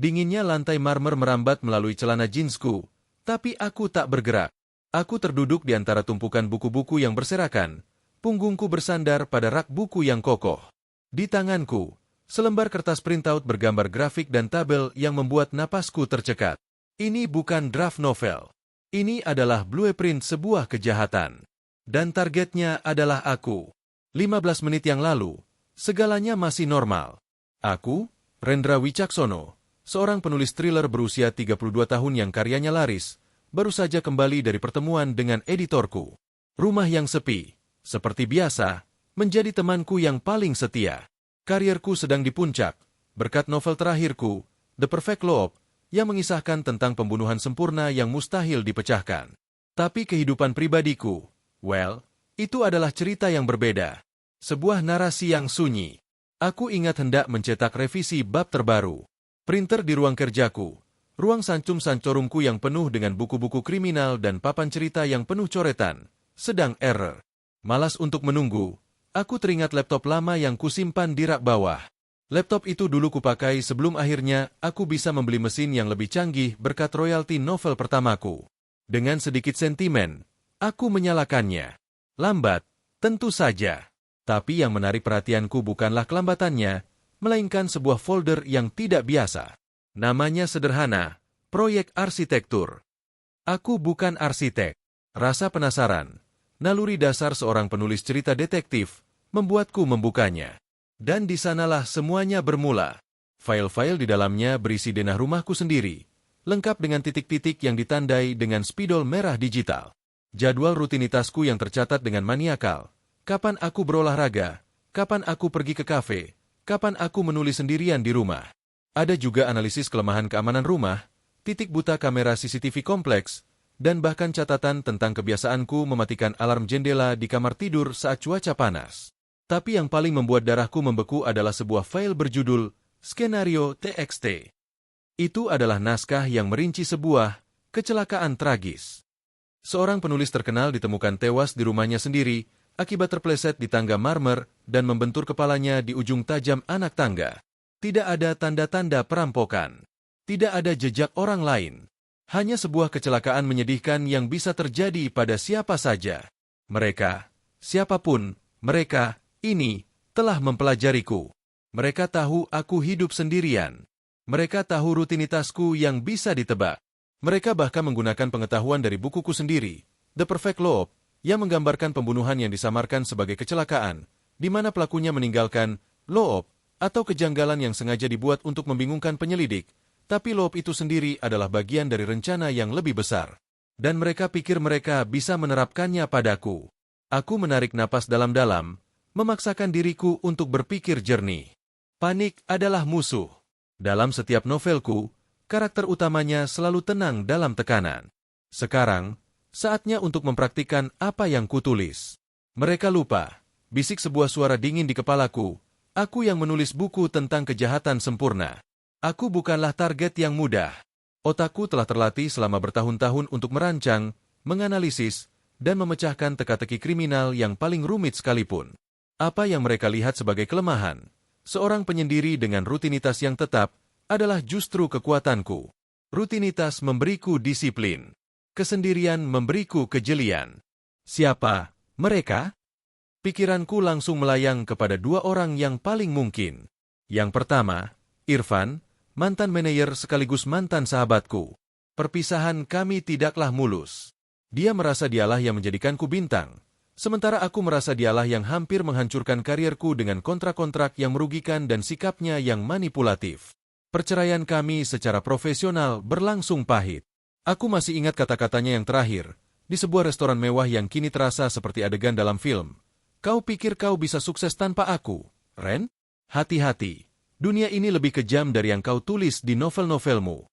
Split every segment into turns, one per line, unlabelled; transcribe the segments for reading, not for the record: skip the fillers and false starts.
Dinginnya lantai marmer merambat melalui celana jeansku, tapi aku tak bergerak. Aku terduduk di antara tumpukan buku-buku yang berserakan, punggungku bersandar pada rak buku yang kokoh. Di tanganku, selembar kertas printout bergambar grafik dan tabel yang membuat napasku tercekat. Ini bukan draft novel. Ini adalah blueprint sebuah kejahatan. Dan targetnya adalah aku. 15 menit yang lalu, segalanya masih normal. Aku, Rendra Wicaksono, seorang penulis thriller berusia 32 tahun yang karyanya laris, baru saja kembali dari pertemuan dengan editorku. Rumah yang sepi, seperti biasa, menjadi temanku yang paling setia. Karierku sedang di puncak, berkat novel terakhirku, The Perfect Loop, yang mengisahkan tentang pembunuhan sempurna yang mustahil dipecahkan. Tapi kehidupan pribadiku, well, itu adalah cerita yang berbeda. Sebuah narasi yang sunyi. Aku ingat hendak mencetak revisi bab terbaru. Printer di ruang kerjaku, ruang sancum-sancorumku yang penuh dengan buku-buku kriminal dan papan cerita yang penuh coretan, sedang error. Malas untuk menunggu, aku teringat laptop lama yang kusimpan di rak bawah. Laptop itu dulu kupakai sebelum akhirnya aku bisa membeli mesin yang lebih canggih berkat royalti novel pertamaku. Dengan sedikit sentimen, aku menyalakannya. Lambat, tentu saja. Tapi yang menarik perhatianku bukanlah kelambatannya, melainkan sebuah folder yang tidak biasa. Namanya sederhana, Proyek Arsitektur. Aku bukan arsitek. Rasa penasaran, naluri dasar seorang penulis cerita detektif, membuatku membukanya. Dan di sanalah semuanya bermula. File-file di dalamnya berisi denah rumahku sendiri, lengkap dengan titik-titik yang ditandai dengan spidol merah digital. Jadwal rutinitasku yang tercatat dengan maniakal. Kapan aku berolahraga, kapan aku pergi ke kafe, kapan aku menulis sendirian di rumah. Ada juga analisis kelemahan keamanan rumah, titik buta kamera CCTV kompleks, dan bahkan catatan tentang kebiasaanku mematikan alarm jendela di kamar tidur saat cuaca panas. Tapi yang paling membuat darahku membeku adalah sebuah file berjudul Skenario TXT. Itu adalah naskah yang merinci sebuah kecelakaan tragis. Seorang penulis terkenal ditemukan tewas di rumahnya sendiri akibat terpleset di tangga marmer dan membentur kepalanya di ujung tajam anak tangga. Tidak ada tanda-tanda perampokan. Tidak ada jejak orang lain. Hanya sebuah kecelakaan menyedihkan yang bisa terjadi pada siapa saja. Mereka, siapapun, mereka, ini, telah mempelajariku. Mereka tahu aku hidup sendirian. Mereka tahu rutinitasku yang bisa ditebak. Mereka bahkan menggunakan pengetahuan dari bukuku sendiri, The Perfect Loop, yang menggambarkan pembunuhan yang disamarkan sebagai kecelakaan, di mana pelakunya meninggalkan loop atau kejanggalan yang sengaja dibuat untuk membingungkan penyelidik, tapi loop itu sendiri adalah bagian dari rencana yang lebih besar. Dan mereka pikir mereka bisa menerapkannya padaku. Aku menarik napas dalam-dalam, memaksakan diriku untuk berpikir jernih. Panik adalah musuh. Dalam setiap novelku, karakter utamanya selalu tenang dalam tekanan. Sekarang, saatnya untuk mempraktikkan apa yang kutulis. Mereka lupa, bisik sebuah suara dingin di kepalaku, aku yang menulis buku tentang kejahatan sempurna. Aku bukanlah target yang mudah. Otakku telah terlatih selama bertahun-tahun untuk merancang, menganalisis, dan memecahkan teka-teki kriminal yang paling rumit sekalipun. Apa yang mereka lihat sebagai kelemahan, seorang penyendiri dengan rutinitas yang tetap, adalah justru kekuatanku. Rutinitas memberiku disiplin. Kesendirian memberiku kejelian. Siapa mereka? Pikiranku langsung melayang kepada dua orang yang paling mungkin. Yang pertama, Irfan, mantan manajer sekaligus mantan sahabatku. Perpisahan kami tidaklah mulus. Dia merasa dialah yang menjadikanku bintang, sementara aku merasa dialah yang hampir menghancurkan karierku dengan kontrak-kontrak yang merugikan dan sikapnya yang manipulatif. Perceraian kami secara profesional berlangsung pahit. Aku masih ingat kata-katanya yang terakhir, di sebuah restoran mewah yang kini terasa seperti adegan dalam film. Kau pikir kau bisa sukses tanpa aku, Ren? Hati-hati, dunia ini lebih kejam dari yang kau tulis di novel-novelmu.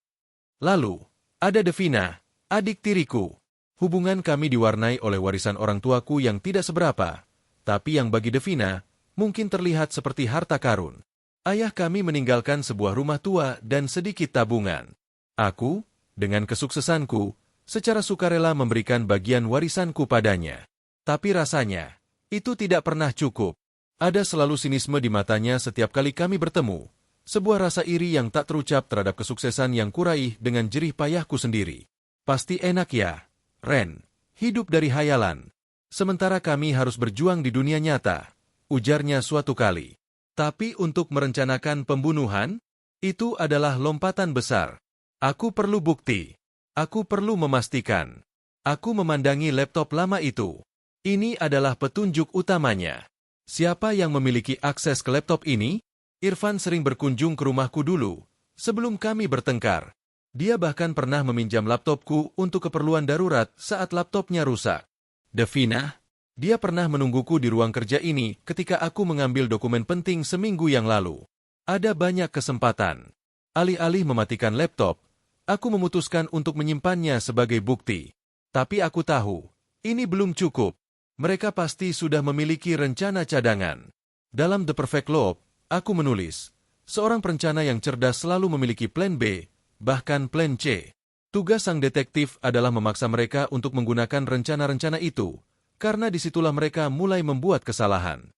Lalu, ada Devina, adik tiriku. Hubungan kami diwarnai oleh warisan orang tuaku yang tidak seberapa, tapi yang bagi Devina, mungkin terlihat seperti harta karun. Ayah kami meninggalkan sebuah rumah tua dan sedikit tabungan. Aku, dengan kesuksesanku, secara sukarela memberikan bagian warisanku padanya. Tapi rasanya, itu tidak pernah cukup. Ada selalu sinisme di matanya setiap kali kami bertemu, Sebuah rasa iri yang tak terucap terhadap kesuksesan yang kuraih dengan jerih payahku sendiri. Pasti enak ya, Ren, hidup dari hayalan. Sementara kami harus berjuang di dunia nyata, ujarnya suatu kali. Tapi untuk merencanakan pembunuhan, itu adalah lompatan besar. Aku perlu bukti. Aku perlu memastikan. Aku memandangi laptop lama itu. Ini adalah petunjuk utamanya. Siapa yang memiliki akses ke laptop ini? Irfan sering berkunjung ke rumahku dulu, sebelum kami bertengkar. Dia bahkan pernah meminjam laptopku untuk keperluan darurat saat laptopnya rusak. Devina, dia pernah menungguku di ruang kerja ini ketika aku mengambil dokumen penting seminggu yang lalu. Ada banyak kesempatan. Alih-alih mematikan laptop, aku memutuskan untuk menyimpannya sebagai bukti. Tapi aku tahu, ini belum cukup. Mereka pasti sudah memiliki rencana cadangan. Dalam The Perfect Loop, aku menulis, seorang perencana yang cerdas selalu memiliki plan B, bahkan plan C. Tugas sang detektif adalah memaksa mereka untuk menggunakan rencana-rencana itu, karena disitulah mereka mulai membuat kesalahan.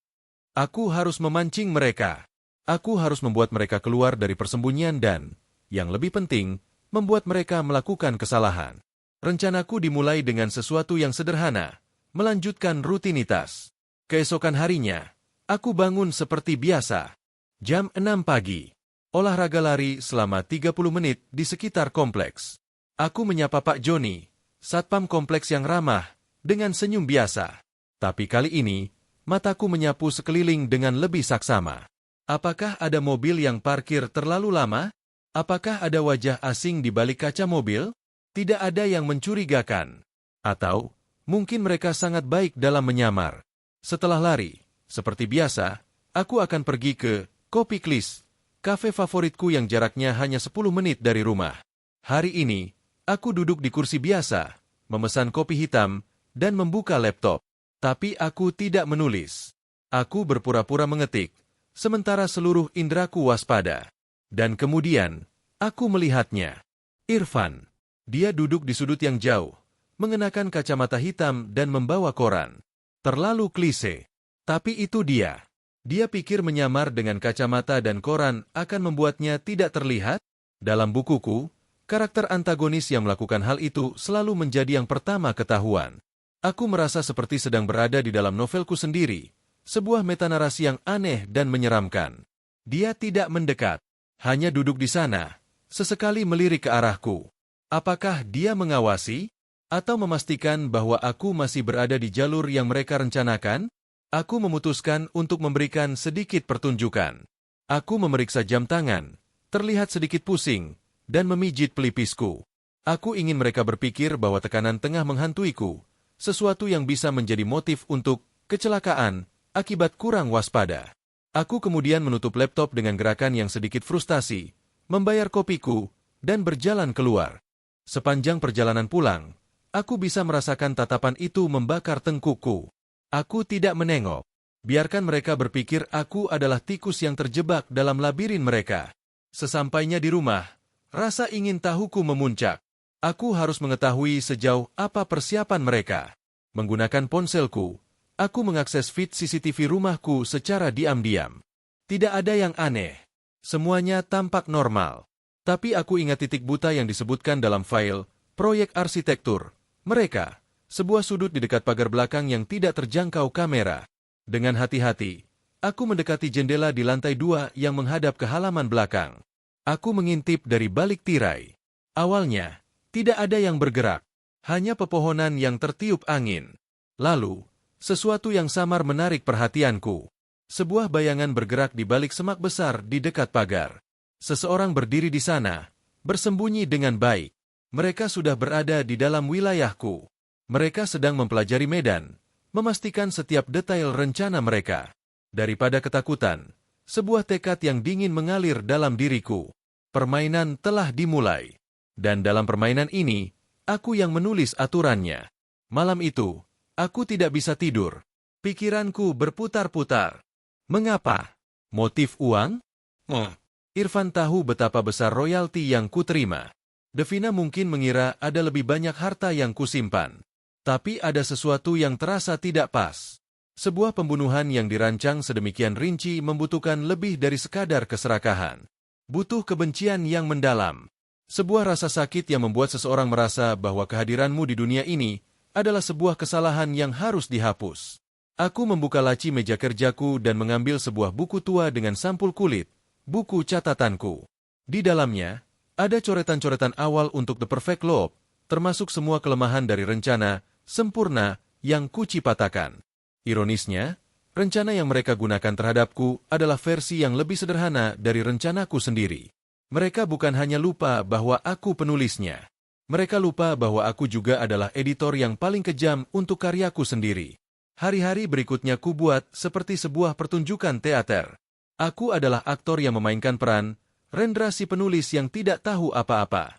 Aku harus memancing mereka. Aku harus membuat mereka keluar dari persembunyian dan, yang lebih penting, membuat mereka melakukan kesalahan. Rencanaku dimulai dengan sesuatu yang sederhana, melanjutkan rutinitas. Keesokan harinya, aku bangun seperti biasa. Jam 6 pagi. Olahraga lari selama 30 menit di sekitar kompleks. Aku menyapa Pak Joni, satpam kompleks yang ramah, dengan senyum biasa. Tapi kali ini, mataku menyapu sekeliling dengan lebih saksama. Apakah ada mobil yang parkir terlalu lama? Apakah ada wajah asing di balik kaca mobil? Tidak ada yang mencurigakan. Atau, mungkin mereka sangat baik dalam menyamar. Setelah lari, seperti biasa, aku akan pergi ke Kopi Klis, kafe favoritku yang jaraknya hanya 10 menit dari rumah. Hari ini, aku duduk di kursi biasa, memesan kopi hitam, dan membuka laptop. Tapi aku tidak menulis. Aku berpura-pura mengetik, sementara seluruh indraku waspada. Dan kemudian, aku melihatnya. Irfan. Dia duduk di sudut yang jauh, mengenakan kacamata hitam dan membawa koran. Terlalu klise. Tapi itu dia. Dia pikir menyamar dengan kacamata dan koran akan membuatnya tidak terlihat? Dalam bukuku, karakter antagonis yang melakukan hal itu selalu menjadi yang pertama ketahuan. Aku merasa seperti sedang berada di dalam novelku sendiri, sebuah metanarasi yang aneh dan menyeramkan. Dia tidak mendekat, hanya duduk di sana, sesekali melirik ke arahku. Apakah dia mengawasi? Atau memastikan bahwa aku masih berada di jalur yang mereka rencanakan? Aku memutuskan untuk memberikan sedikit pertunjukan. Aku memeriksa jam tangan, terlihat sedikit pusing, dan memijit pelipisku. Aku ingin mereka berpikir bahwa tekanan tengah menghantuiku, sesuatu yang bisa menjadi motif untuk kecelakaan akibat kurang waspada. Aku kemudian menutup laptop dengan gerakan yang sedikit frustasi, membayar kopiku, dan berjalan keluar. Sepanjang perjalanan pulang, aku bisa merasakan tatapan itu membakar tengkukku. Aku tidak menengok. Biarkan mereka berpikir aku adalah tikus yang terjebak dalam labirin mereka. Sesampainya di rumah, rasa ingin tahuku memuncak. Aku harus mengetahui sejauh apa persiapan mereka. Menggunakan ponselku, aku mengakses feed CCTV rumahku secara diam-diam. Tidak ada yang aneh. Semuanya tampak normal. Tapi aku ingat titik buta yang disebutkan dalam file proyek arsitektur. Mereka, sebuah sudut di dekat pagar belakang yang tidak terjangkau kamera. Dengan hati-hati, aku mendekati jendela di lantai 2 yang menghadap ke halaman belakang. Aku mengintip dari balik tirai. Awalnya, tidak ada yang bergerak, hanya pepohonan yang tertiup angin. Lalu, sesuatu yang samar menarik perhatianku. Sebuah bayangan bergerak di balik semak besar di dekat pagar. Seseorang berdiri di sana, bersembunyi dengan baik. Mereka sudah berada di dalam wilayahku. Mereka sedang mempelajari medan, memastikan setiap detail rencana mereka. Daripada ketakutan, sebuah tekad yang dingin mengalir dalam diriku. Permainan telah dimulai. Dan dalam permainan ini, aku yang menulis aturannya. Malam itu, aku tidak bisa tidur. Pikiranku berputar-putar. Mengapa? Motif uang? Irfan tahu betapa besar royalti yang kuterima. Devina mungkin mengira ada lebih banyak harta yang kusimpan. Tapi ada sesuatu yang terasa tidak pas. Sebuah pembunuhan yang dirancang sedemikian rinci membutuhkan lebih dari sekadar keserakahan. Butuh kebencian yang mendalam. Sebuah rasa sakit yang membuat seseorang merasa bahwa kehadiranmu di dunia ini adalah sebuah kesalahan yang harus dihapus. Aku membuka laci meja kerjaku dan mengambil sebuah buku tua dengan sampul kulit, buku catatanku. Di dalamnya, ada coretan-coretan awal untuk The Perfect Love, termasuk semua kelemahan dari rencana sempurna yang kucipatakan. Ironisnya, rencana yang mereka gunakan terhadapku adalah versi yang lebih sederhana dari rencanaku sendiri. Mereka bukan hanya lupa bahwa aku penulisnya. Mereka lupa bahwa aku juga adalah editor yang paling kejam untuk karyaku sendiri. Hari-hari berikutnya kubuat seperti sebuah pertunjukan teater. Aku adalah aktor yang memainkan peran Rendra si penulis yang tidak tahu apa-apa.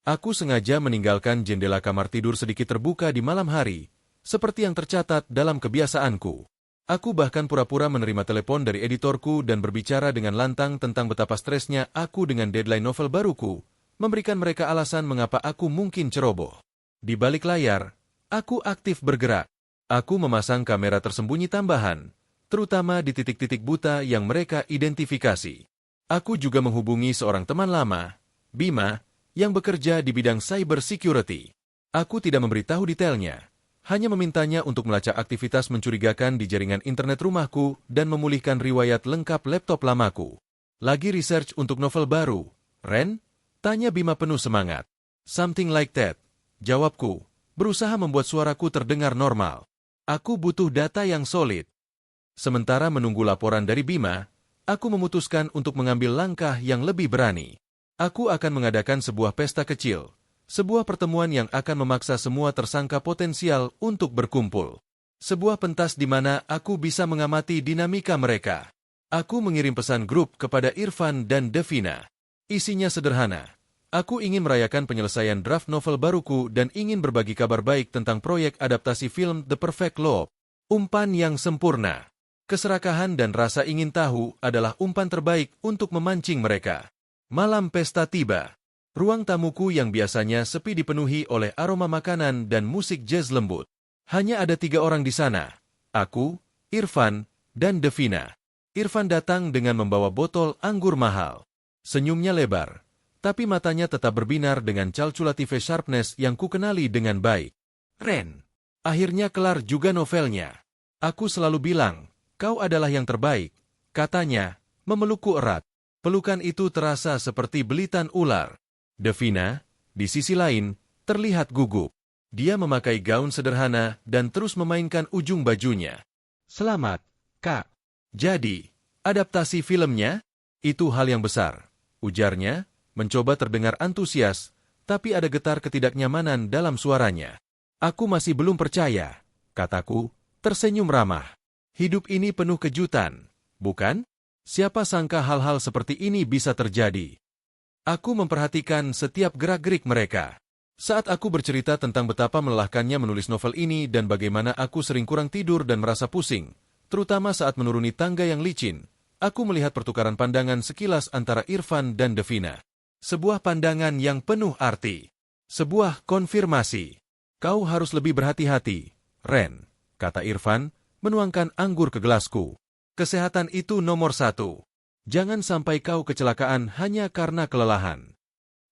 Aku sengaja meninggalkan jendela kamar tidur sedikit terbuka di malam hari, seperti yang tercatat dalam kebiasaanku. Aku bahkan pura-pura menerima telepon dari editorku dan berbicara dengan lantang tentang betapa stresnya aku dengan deadline novel baruku, memberikan mereka alasan mengapa aku mungkin ceroboh. Di balik layar, aku aktif bergerak. Aku memasang kamera tersembunyi tambahan, terutama di titik-titik buta yang mereka identifikasi. Aku juga menghubungi seorang teman lama, Bima, yang bekerja di bidang cyber security. Aku tidak memberitahu detailnya, hanya memintanya untuk melacak aktivitas mencurigakan di jaringan internet rumahku dan memulihkan riwayat lengkap laptop lamaku. Lagi research untuk novel baru, Ren? Tanya Bima penuh semangat. Something like that, jawabku, berusaha membuat suaraku terdengar normal. Aku butuh data yang solid. Sementara menunggu laporan dari Bima, aku memutuskan untuk mengambil langkah yang lebih berani. Aku akan mengadakan sebuah pesta kecil, sebuah pertemuan yang akan memaksa semua tersangka potensial untuk berkumpul. Sebuah pentas di mana aku bisa mengamati dinamika mereka. Aku mengirim pesan grup kepada Irfan dan Devina. Isinya sederhana. Aku ingin merayakan penyelesaian draft novel baruku dan ingin berbagi kabar baik tentang proyek adaptasi film The Perfect Love. Umpan yang sempurna. Keserakahan dan rasa ingin tahu adalah umpan terbaik untuk memancing mereka. Malam pesta tiba. Ruang tamuku yang biasanya sepi dipenuhi oleh aroma makanan dan musik jazz lembut. Hanya ada 3 orang di sana. Aku, Irfan, dan Devina. Irfan datang dengan membawa botol anggur mahal. Senyumnya lebar, tapi matanya tetap berbinar dengan calculative sharpness yang kukenali dengan baik. Ren, akhirnya kelar juga novelnya. Aku selalu bilang, kau adalah yang terbaik, katanya, memelukku erat. Pelukan itu terasa seperti belitan ular. Devina, di sisi lain, terlihat gugup. Dia memakai gaun sederhana dan terus memainkan ujung bajunya. Selamat, Kak. Jadi, adaptasi filmnya? Itu hal yang besar, ujarnya, mencoba terdengar antusias, tapi ada getar ketidaknyamanan dalam suaranya. Aku masih belum percaya, kataku, tersenyum ramah. Hidup ini penuh kejutan, bukan? Siapa sangka hal-hal seperti ini bisa terjadi? Aku memperhatikan setiap gerak-gerik mereka. Saat aku bercerita tentang betapa melelahkannya menulis novel ini dan bagaimana aku sering kurang tidur dan merasa pusing, terutama saat menuruni tangga yang licin, aku melihat pertukaran pandangan sekilas antara Irfan dan Devina. Sebuah pandangan yang penuh arti. Sebuah konfirmasi. Kau harus lebih berhati-hati, Ren, kata Irfan, menuangkan anggur ke gelasku. Kesehatan itu nomor 1. Jangan sampai kau kecelakaan hanya karena kelelahan.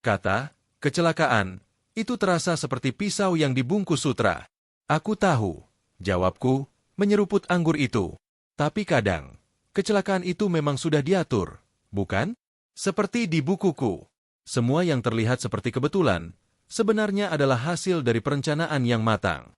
Kata, kecelakaan, itu terasa seperti pisau yang dibungkus sutra. Aku tahu, jawabku, menyeruput anggur itu. Tapi kadang, kecelakaan itu memang sudah diatur, bukan? Seperti di bukuku. Semua yang terlihat seperti kebetulan, sebenarnya adalah hasil dari perencanaan yang matang.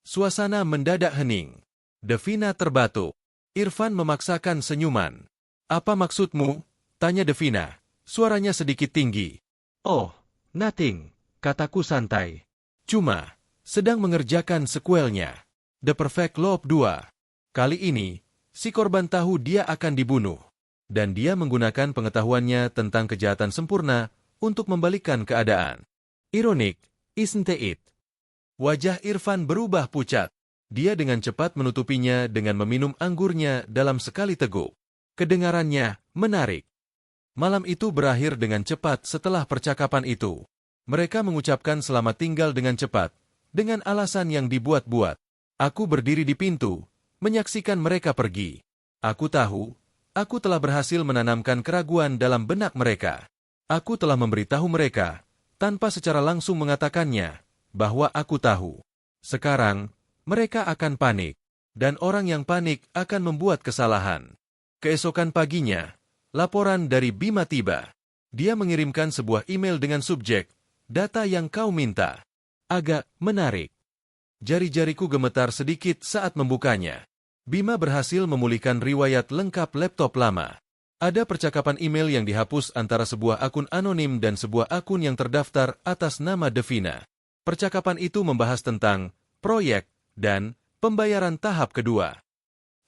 Suasana mendadak hening. Devina terbatuk. Irfan memaksakan senyuman. Apa maksudmu? Tanya Devina. Suaranya sedikit tinggi. Oh, nothing, kataku santai. Cuma, sedang mengerjakan sekuelnya. The Perfect Love 2. Kali ini, si korban tahu dia akan dibunuh. Dan dia menggunakan pengetahuannya tentang kejahatan sempurna untuk membalikkan keadaan. Ironik, isn't it? Wajah Irfan berubah pucat. Dia dengan cepat menutupinya dengan meminum anggurnya dalam sekali teguk. Kedengarannya menarik. Malam itu berakhir dengan cepat setelah percakapan itu. Mereka mengucapkan selamat tinggal dengan cepat, dengan alasan yang dibuat-buat. Aku berdiri di pintu, menyaksikan mereka pergi. Aku tahu, Aku telah berhasil menanamkan keraguan dalam benak mereka. Aku telah memberitahu mereka, tanpa secara langsung mengatakannya, bahwa aku tahu. Sekarang, mereka akan panik. Dan orang yang panik akan membuat kesalahan. Keesokan paginya, laporan dari Bima tiba. Dia mengirimkan sebuah email dengan subjek, data yang kau minta. Agak menarik. Jari-jariku gemetar sedikit saat membukanya. Bima berhasil memulihkan riwayat lengkap laptop lama. Ada percakapan email yang dihapus antara sebuah akun anonim dan sebuah akun yang terdaftar atas nama Devina. Percakapan itu membahas tentang proyek dan pembayaran tahap kedua.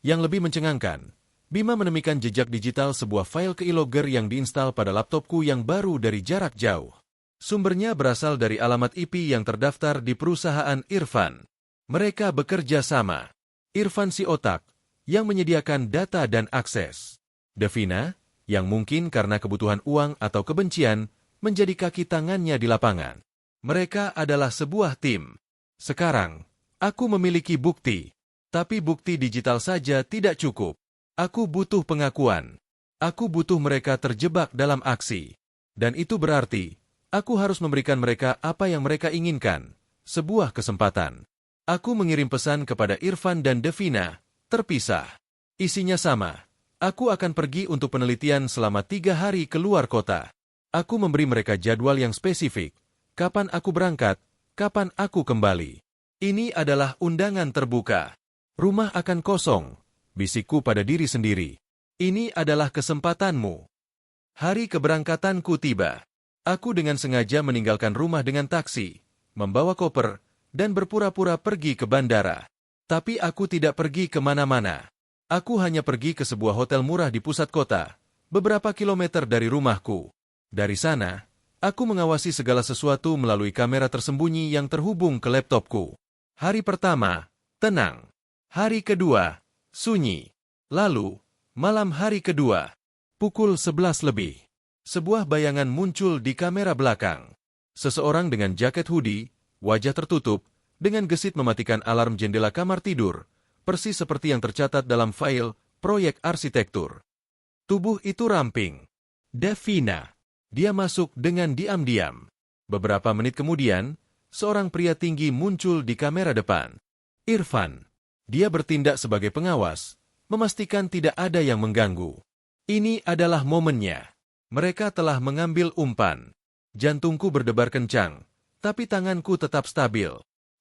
Yang lebih mencengangkan, Bima menemukan jejak digital sebuah file keylogger yang diinstal pada laptopku yang baru dari jarak jauh. Sumbernya berasal dari alamat IP yang terdaftar di perusahaan Irfan. Mereka bekerja sama. Irfan si otak, yang menyediakan data dan akses. Devina, yang mungkin karena kebutuhan uang atau kebencian, menjadi kaki tangannya di lapangan. Mereka adalah sebuah tim. Sekarang, aku memiliki bukti, tapi bukti digital saja tidak cukup. Aku butuh pengakuan. Aku butuh mereka terjebak dalam aksi. Dan itu berarti, aku harus memberikan mereka apa yang mereka inginkan, sebuah kesempatan. Aku mengirim pesan kepada Irfan dan Devina, terpisah. Isinya sama, aku akan pergi untuk penelitian selama 3 hari keluar kota. Aku memberi mereka jadwal yang spesifik, kapan aku berangkat, kapan aku kembali. Ini adalah undangan terbuka. Rumah akan kosong, bisikku pada diri sendiri. Ini adalah kesempatanmu. Hari keberangkatanku tiba. Aku dengan sengaja meninggalkan rumah dengan taksi, membawa koper, dan berpura-pura pergi ke bandara. Tapi aku tidak pergi kemana-mana. Aku hanya pergi ke sebuah hotel murah di pusat kota, beberapa kilometer dari rumahku. Dari sana, aku mengawasi segala sesuatu melalui kamera tersembunyi yang terhubung ke laptopku. Hari pertama, tenang. Hari kedua, sunyi. Lalu, malam hari kedua, pukul 11 lebih. Sebuah bayangan muncul di kamera belakang. Seseorang dengan jaket hoodie, wajah tertutup, dengan gesit mematikan alarm jendela kamar tidur, persis seperti yang tercatat dalam file proyek arsitektur. Tubuh itu ramping. Devina. Dia masuk dengan diam-diam. Beberapa menit kemudian, seorang pria tinggi muncul di kamera depan. Irfan. Dia bertindak sebagai pengawas, memastikan tidak ada yang mengganggu. Ini adalah momennya. Mereka telah mengambil umpan. Jantungku berdebar kencang, tapi tanganku tetap stabil.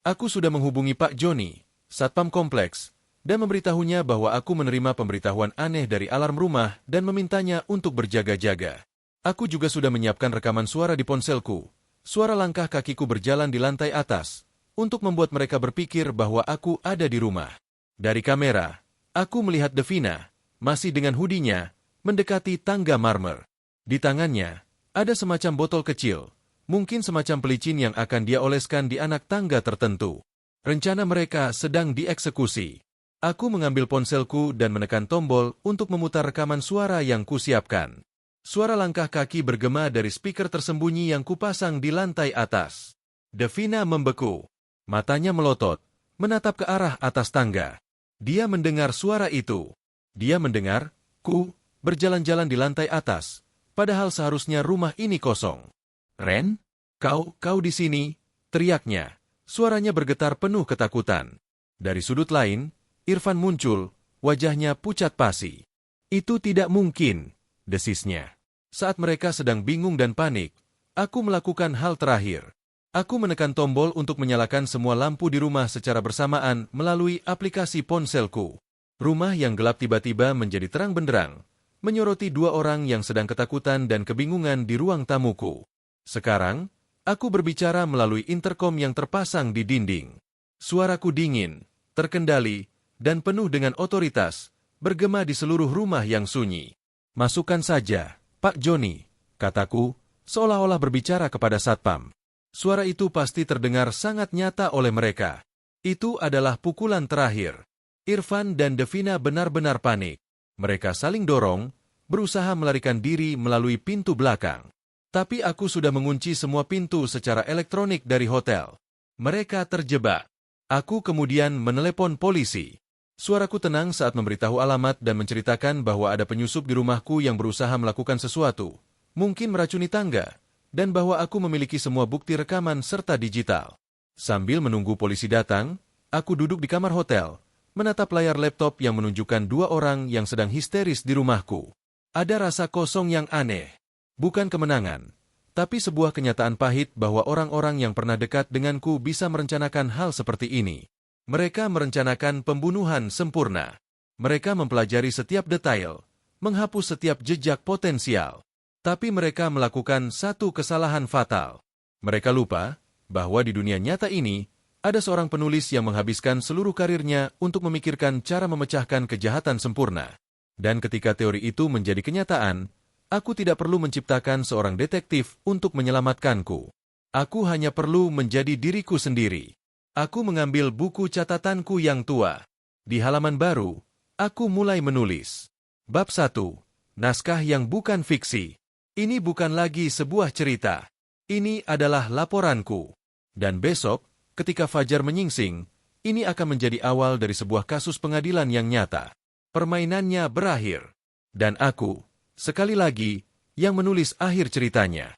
Aku sudah menghubungi Pak Joni, Satpam Kompleks, dan memberitahunya bahwa aku menerima pemberitahuan aneh dari alarm rumah dan memintanya untuk berjaga-jaga. Aku juga sudah menyiapkan rekaman suara di ponselku. Suara langkah kakiku berjalan di lantai atas, untuk membuat mereka berpikir bahwa aku ada di rumah. Dari kamera, aku melihat Devina, masih dengan hoodie-nya, mendekati tangga marmer. Di tangannya, ada semacam botol kecil, mungkin semacam pelicin yang akan dia oleskan di anak tangga tertentu. Rencana mereka sedang dieksekusi. Aku mengambil ponselku dan menekan tombol untuk memutar rekaman suara yang kusiapkan. Suara langkah kaki bergema dari speaker tersembunyi yang kupasang di lantai atas. Devina membeku. Matanya melotot, menatap ke arah atas tangga. Dia mendengar suara itu. Dia mendengar, berjalan-jalan di lantai atas, padahal seharusnya rumah ini kosong. Ren? Kau di sini? Teriaknya. Suaranya bergetar penuh ketakutan. Dari sudut lain, Irfan muncul, wajahnya pucat pasi. Itu tidak mungkin, desisnya. Saat mereka sedang bingung dan panik, aku melakukan hal terakhir. Aku menekan tombol untuk menyalakan semua lampu di rumah secara bersamaan melalui aplikasi ponselku. Rumah yang gelap tiba-tiba menjadi terang benderang, menyoroti 2 orang yang sedang ketakutan dan kebingungan di ruang tamuku. Sekarang, aku berbicara melalui interkom yang terpasang di dinding. Suaraku dingin, terkendali, dan penuh dengan otoritas, bergema di seluruh rumah yang sunyi. Masukkan saja, Pak Joni, kataku, seolah-olah berbicara kepada satpam. Suara itu pasti terdengar sangat nyata oleh mereka. Itu adalah pukulan terakhir. Irfan dan Devina benar-benar panik. Mereka saling dorong, berusaha melarikan diri melalui pintu belakang. Tapi aku sudah mengunci semua pintu secara elektronik dari hotel. Mereka terjebak. Aku kemudian menelepon polisi. Suaraku tenang saat memberitahu alamat dan menceritakan bahwa ada penyusup di rumahku yang berusaha melakukan sesuatu, mungkin meracuni tangga, dan bahwa aku memiliki semua bukti rekaman serta digital. Sambil menunggu polisi datang, aku duduk di kamar hotel, menatap layar laptop yang menunjukkan 2 orang yang sedang histeris di rumahku. Ada rasa kosong yang aneh. Bukan kemenangan, tapi sebuah kenyataan pahit bahwa orang-orang yang pernah dekat denganku bisa merencanakan hal seperti ini. Mereka merencanakan pembunuhan sempurna. Mereka mempelajari setiap detail, menghapus setiap jejak potensial. Tapi mereka melakukan satu kesalahan fatal. Mereka lupa bahwa di dunia nyata ini, ada seorang penulis yang menghabiskan seluruh karirnya untuk memikirkan cara memecahkan kejahatan sempurna. Dan ketika teori itu menjadi kenyataan, aku tidak perlu menciptakan seorang detektif untuk menyelamatkanku. Aku hanya perlu menjadi diriku sendiri. Aku mengambil buku catatanku yang tua. Di halaman baru, aku mulai menulis. Bab 1. Naskah yang bukan fiksi. Ini bukan lagi sebuah cerita. Ini adalah laporanku. Dan besok, ketika fajar menyingsing, ini akan menjadi awal dari sebuah kasus pengadilan yang nyata. Permainannya berakhir. Dan aku, sekali lagi, yang menulis akhir ceritanya.